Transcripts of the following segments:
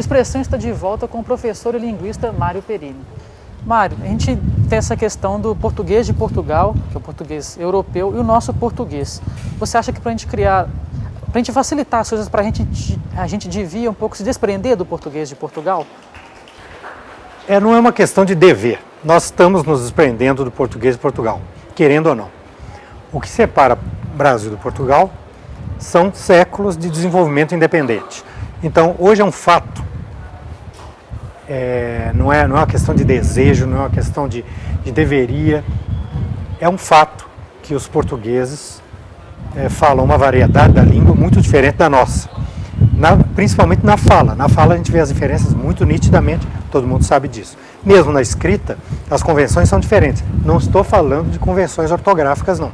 Expressão está de volta com o professor e linguista Mário Perini. Mário, a gente tem essa questão do português de Portugal, que é o português europeu, e o nosso português. Você acha que para a gente facilitar as coisas, a gente devia um pouco se desprender do português de Portugal? Não é uma questão de dever. Nós estamos nos desprendendo do português de Portugal, querendo ou não. O que separa o Brasil do Portugal são séculos de desenvolvimento independente. Então, hoje é um fato, não é uma questão de desejo, não é uma questão de deveria, é um fato que os portugueses falam uma variedade da língua muito diferente da nossa, principalmente na fala. Na fala a gente vê as diferenças muito nitidamente, todo mundo sabe disso. Mesmo na escrita, as convenções são diferentes. Não estou falando de convenções ortográficas, não.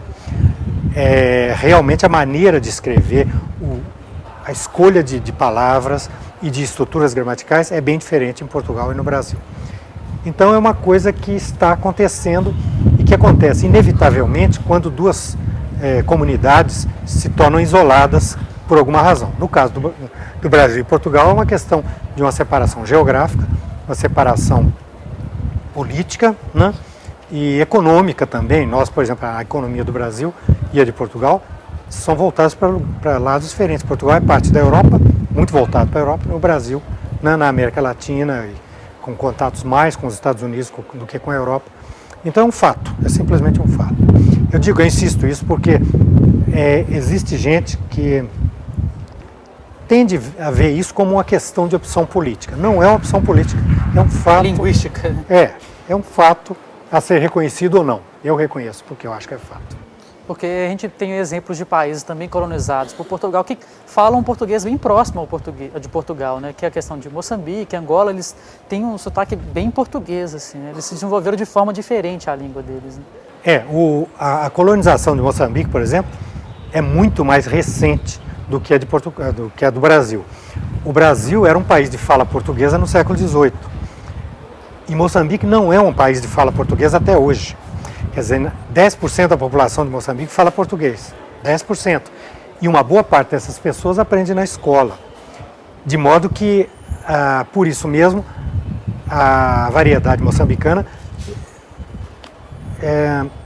Realmente a maneira de escrever, a escolha de palavras e de estruturas gramaticais é bem diferente em Portugal e no Brasil. Então é uma coisa que está acontecendo e que acontece inevitavelmente quando duas comunidades se tornam isoladas por alguma razão. No caso do Brasil e Portugal é uma questão de uma separação geográfica, uma separação política, né? E econômica também. Nós, por exemplo, a economia do Brasil e a de Portugal são voltados para lados diferentes. Portugal é parte da Europa, muito voltado para a Europa, e o Brasil, né, na América Latina, e com contatos mais com os Estados Unidos do que com a Europa. Então é um fato, é simplesmente um fato. Eu insisto isso porque existe gente que tende a ver isso como uma questão de opção política. Não é uma opção política, é um fato... Linguística. É um fato a ser reconhecido ou não. Eu reconheço, porque eu acho que é fato. Porque a gente tem exemplos de países também colonizados por Portugal que falam um português bem próximo ao português de Portugal, né? Que é a questão de Moçambique, Angola, eles têm um sotaque bem português, assim, né? Eles se desenvolveram de forma diferente a língua deles, né? A colonização de Moçambique, por exemplo, é muito mais recente do que a do Brasil. O Brasil era um país de fala portuguesa no século XVIII. E Moçambique não é um país de fala portuguesa até hoje. Quer dizer, 10% da população de Moçambique fala português, 10%. E uma boa parte dessas pessoas aprende na escola. De modo que, por isso mesmo, a variedade moçambicana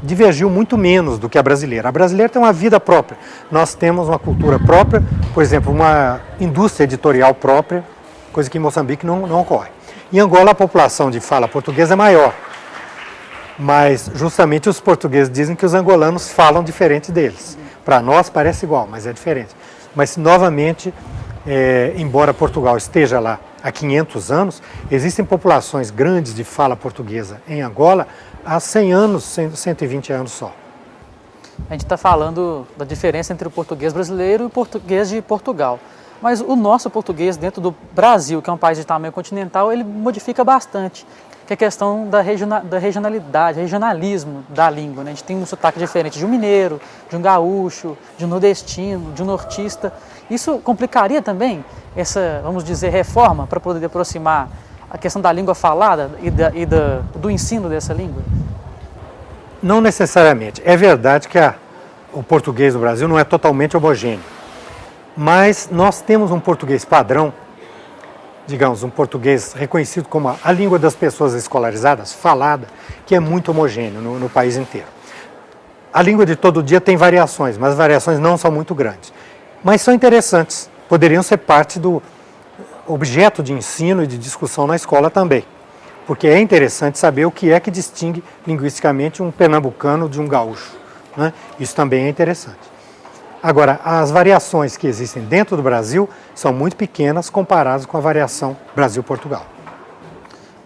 divergiu muito menos do que a brasileira. A brasileira tem uma vida própria. Nós temos uma cultura própria, por exemplo, uma indústria editorial própria, coisa que em Moçambique não ocorre. Em Angola, a população de fala portuguesa é maior. Mas justamente os portugueses dizem que os angolanos falam diferente deles. Para nós parece igual, mas é diferente. Mas novamente, embora Portugal esteja lá há 500 anos, existem populações grandes de fala portuguesa em Angola há 100 anos, 120 anos só. A gente está falando da diferença entre o português brasileiro e o português de Portugal. Mas o nosso português dentro do Brasil, que é um país de tamanho continental, ele modifica bastante. Que é a questão da regionalidade, regionalismo da língua, né? A gente tem um sotaque diferente de um mineiro, de um gaúcho, de um nordestino, de um nortista. Isso complicaria também essa, vamos dizer, reforma para poder aproximar a questão da língua falada e do ensino dessa língua? Não necessariamente. É verdade que o português do Brasil não é totalmente homogêneo, mas nós temos um português padrão, digamos, um português reconhecido como a língua das pessoas escolarizadas, falada, que é muito homogêneo no país inteiro. A língua de todo dia tem variações, mas as variações não são muito grandes. Mas são interessantes, poderiam ser parte do objeto de ensino e de discussão na escola também. Porque é interessante saber o que é que distingue linguisticamente um pernambucano de um gaúcho, né? Isso também é interessante. Agora, as variações que existem dentro do Brasil são muito pequenas comparadas com a variação Brasil-Portugal.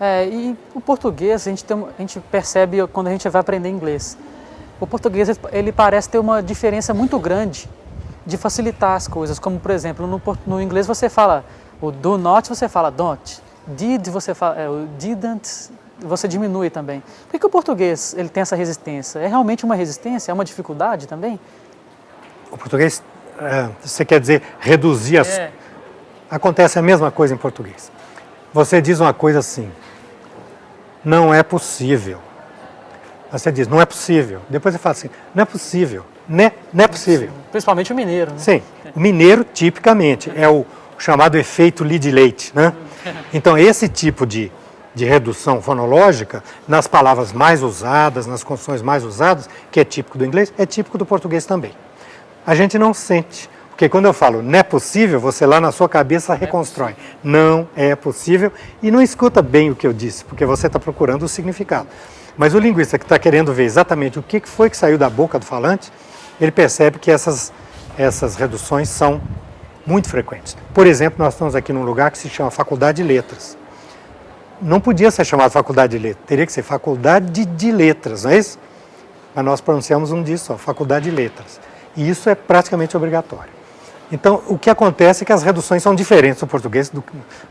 E o português, a gente percebe quando a gente vai aprender inglês. O português, ele parece ter uma diferença muito grande de facilitar as coisas. Como, por exemplo, no inglês você fala o do not, você fala don't. Did, você fala o didn't, você diminui também. Por que o português ele tem essa resistência? É realmente uma resistência? É uma dificuldade também? O português, você quer dizer reduzir as... Acontece a mesma coisa em português. Você diz uma coisa assim, não é possível. Você diz, não é possível. Depois você fala assim, não é possível, não é possível. Principalmente o mineiro, né? Sim, o mineiro tipicamente é o chamado efeito lead-late, né? Então, esse tipo de redução fonológica, nas palavras mais usadas, nas construções mais usadas, que é típico do inglês, é típico do português também. A gente não sente, porque quando eu falo não é possível, você lá na sua cabeça reconstrói. Não é possível e não escuta bem o que eu disse, porque você está procurando o significado. Mas o linguista que está querendo ver exatamente o que foi que saiu da boca do falante, ele percebe que essas reduções são muito frequentes. Por exemplo, nós estamos aqui num lugar que se chama Faculdade de Letras. Não podia ser chamado Faculdade de Letras, teria que ser Faculdade de Letras, não é isso? Mas nós pronunciamos um disso só, Faculdade de Letras. E isso é praticamente obrigatório. Então, o que acontece é que as reduções são diferentes do português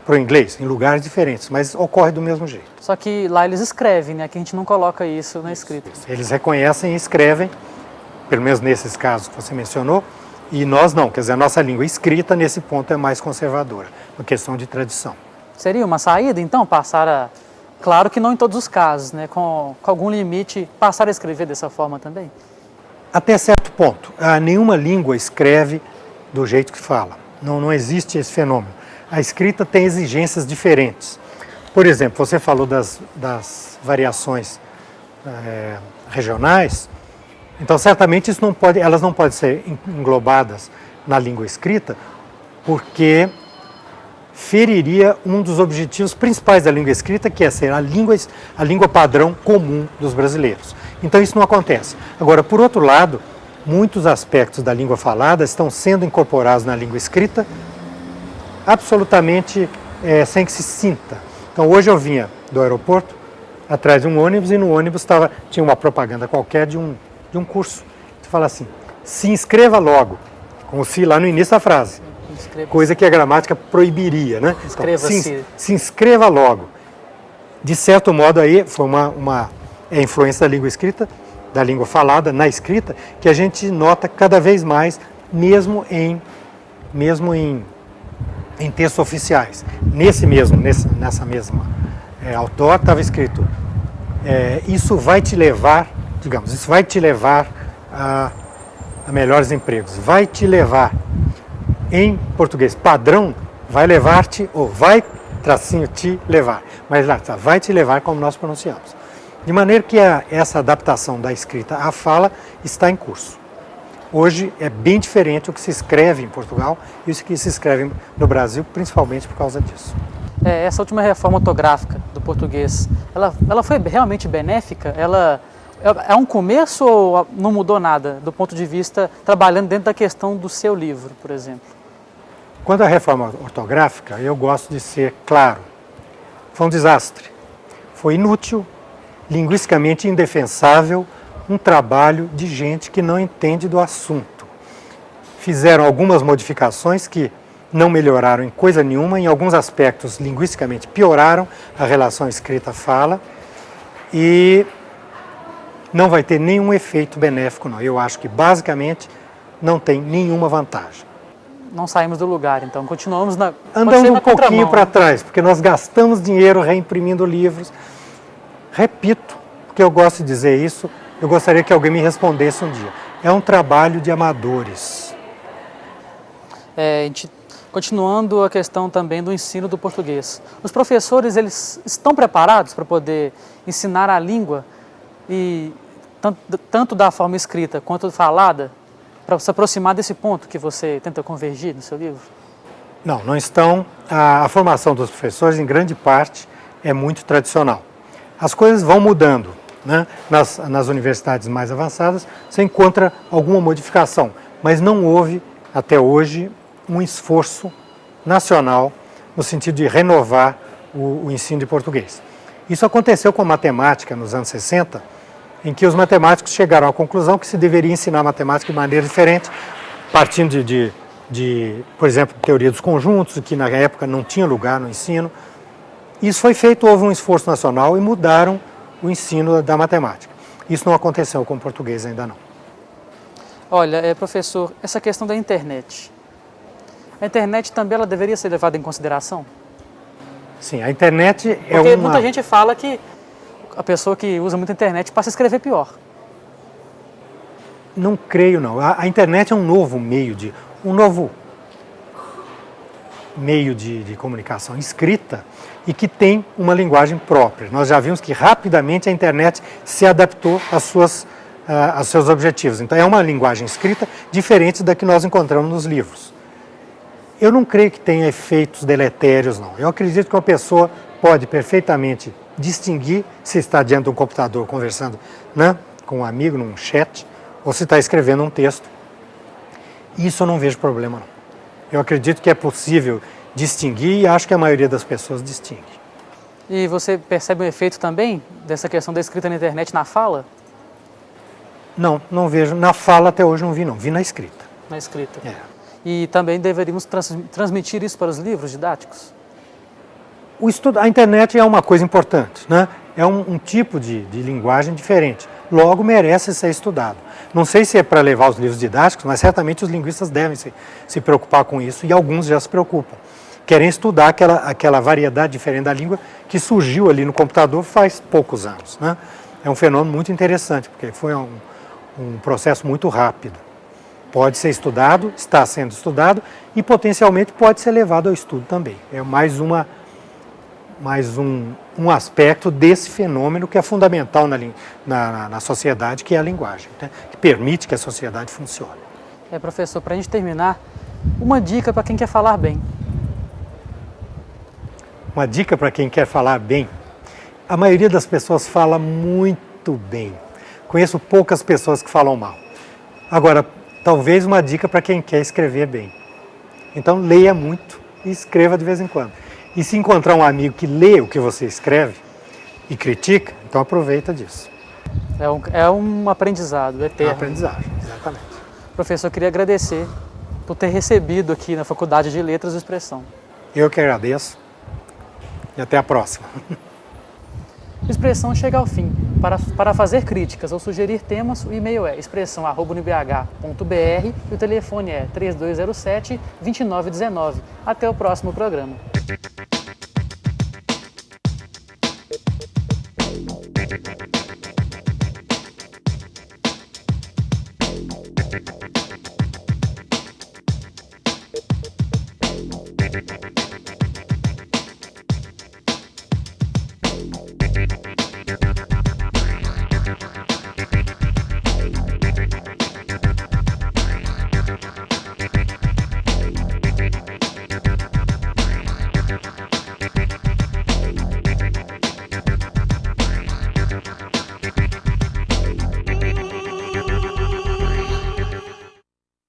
para o inglês, em lugares diferentes, mas ocorre do mesmo jeito. Só que lá eles escrevem, né? Aqui a gente não coloca isso na escrita. Eles reconhecem e escrevem, pelo menos nesses casos que você mencionou, e nós não, quer dizer, a nossa língua escrita nesse ponto é mais conservadora, uma questão de tradição. Seria uma saída, então, passar a... Claro que não em todos os casos, né? Com algum limite, passar a escrever dessa forma também? Até certo ponto. Nenhuma língua escreve do jeito que fala. Não existe esse fenômeno. A escrita tem exigências diferentes. Por exemplo, você falou das variações regionais. Então, certamente, elas não podem ser englobadas na língua escrita, porque feriria um dos objetivos principais da língua escrita, que é ser a língua padrão comum dos brasileiros. Então, isso não acontece. Agora, por outro lado, muitos aspectos da língua falada estão sendo incorporados na língua escrita absolutamente sem que se sinta. Então, hoje eu vinha do aeroporto, atrás de um ônibus, e no ônibus tinha uma propaganda qualquer de um curso. Você fala assim, se inscreva logo, com o se lá no início da frase. Coisa que a gramática proibiria, né? Inscreva-se. Então, se inscreva logo. De certo modo, aí foi uma influência da língua escrita, da língua falada na escrita, que a gente nota cada vez mais, mesmo em textos oficiais. Nessa mesma autor estava escrito, isso vai te levar, isso vai te levar a melhores empregos, vai te levar, em português padrão, vai levar-te, ou vai, tracinho, te levar, mas lá está, vai te levar como nós pronunciamos. De maneira que essa adaptação da escrita à fala está em curso. Hoje é bem diferente o que se escreve em Portugal e o que se escreve no Brasil, principalmente por causa disso. Essa última reforma ortográfica do português, ela foi realmente benéfica? Ela é um começo ou não mudou nada do ponto de vista, trabalhando dentro da questão do seu livro, por exemplo? Quanto à reforma ortográfica, eu gosto de ser claro. Foi um desastre. Foi inútil, linguisticamente indefensável, um trabalho de gente que não entende do assunto. Fizeram algumas modificações que não melhoraram em coisa nenhuma, em alguns aspectos linguisticamente pioraram a relação escrita-fala e não vai ter nenhum efeito benéfico, não. Eu acho que basicamente não tem nenhuma vantagem. Não saímos do lugar, então continuamos Andamos um pouquinho para trás, porque nós gastamos dinheiro reimprimindo livros. Repito, porque eu gosto de dizer isso, eu gostaria que alguém me respondesse um dia. É um trabalho de amadores. Continuando a questão também do ensino do português. Os professores, eles estão preparados para poder ensinar a língua, e tanto da forma escrita quanto falada, para se aproximar desse ponto que você tenta convergir no seu livro? Não estão. A formação dos professores, em grande parte, é muito tradicional. As coisas vão mudando, né? Nas universidades mais avançadas, você encontra alguma modificação, mas não houve, até hoje, um esforço nacional no sentido de renovar o ensino de português. Isso aconteceu com a matemática nos anos 60, em que os matemáticos chegaram à conclusão que se deveria ensinar matemática de maneira diferente, partindo por exemplo, teoria dos conjuntos, que na época não tinha lugar no ensino. Isso foi feito, houve um esforço nacional e mudaram o ensino da matemática. Isso não aconteceu com o português ainda não. Olha, professor, essa questão da internet. A internet também ela deveria ser levada em consideração? Sim, a internet é Porque muita gente fala que a pessoa que usa muito a internet passa a escrever pior. Não creio, não. A internet é um novo meio meio de comunicação escrita e que tem uma linguagem própria. Nós já vimos que rapidamente a internet se adaptou aos seus objetivos. Então é uma linguagem escrita diferente da que nós encontramos nos livros. Eu não creio que tenha efeitos deletérios, não. Eu acredito que uma pessoa pode perfeitamente distinguir se está diante de um computador conversando, né, com um amigo, num chat, ou se está escrevendo um texto. Isso eu não vejo problema, não. Eu acredito que é possível distinguir e acho que a maioria das pessoas distingue. E você percebe um efeito também dessa questão da escrita na internet na fala? Não, não vejo. Na fala até hoje não vi, não. Vi na escrita. Na escrita. É. E também deveríamos transmitir isso para os livros didáticos? A internet é uma coisa importante, né? É um tipo de linguagem diferente. Logo merece ser estudado. Não sei se é para levar os livros didáticos, mas certamente os linguistas devem se preocupar com isso e alguns já se preocupam. Querem estudar aquela variedade diferente da língua que surgiu ali no computador faz poucos anos, né? É um fenômeno muito interessante, porque foi um processo muito rápido. Pode ser estudado, está sendo estudado e potencialmente pode ser levado ao estudo também. É mais um aspecto desse fenômeno que é fundamental na sociedade, que é a linguagem, né? Que permite que a sociedade funcione. Professor, para a gente terminar, uma dica para quem quer falar bem. Uma dica para quem quer falar bem. A maioria das pessoas fala muito bem. Conheço poucas pessoas que falam mal. Agora, talvez uma dica para quem quer escrever bem. Então, leia muito e escreva de vez em quando. E se encontrar um amigo que lê o que você escreve e critica, então aproveita disso. É um aprendizado eterno. É um aprendizagem, exatamente. Professor, eu queria agradecer por ter recebido aqui na Faculdade de Letras e Expressão. Eu que agradeço e até a próxima. Expressão chega ao fim. Para fazer críticas ou sugerir temas, o e-mail é expressão@unibh.br e o telefone é 3207-2919. Até o próximo programa.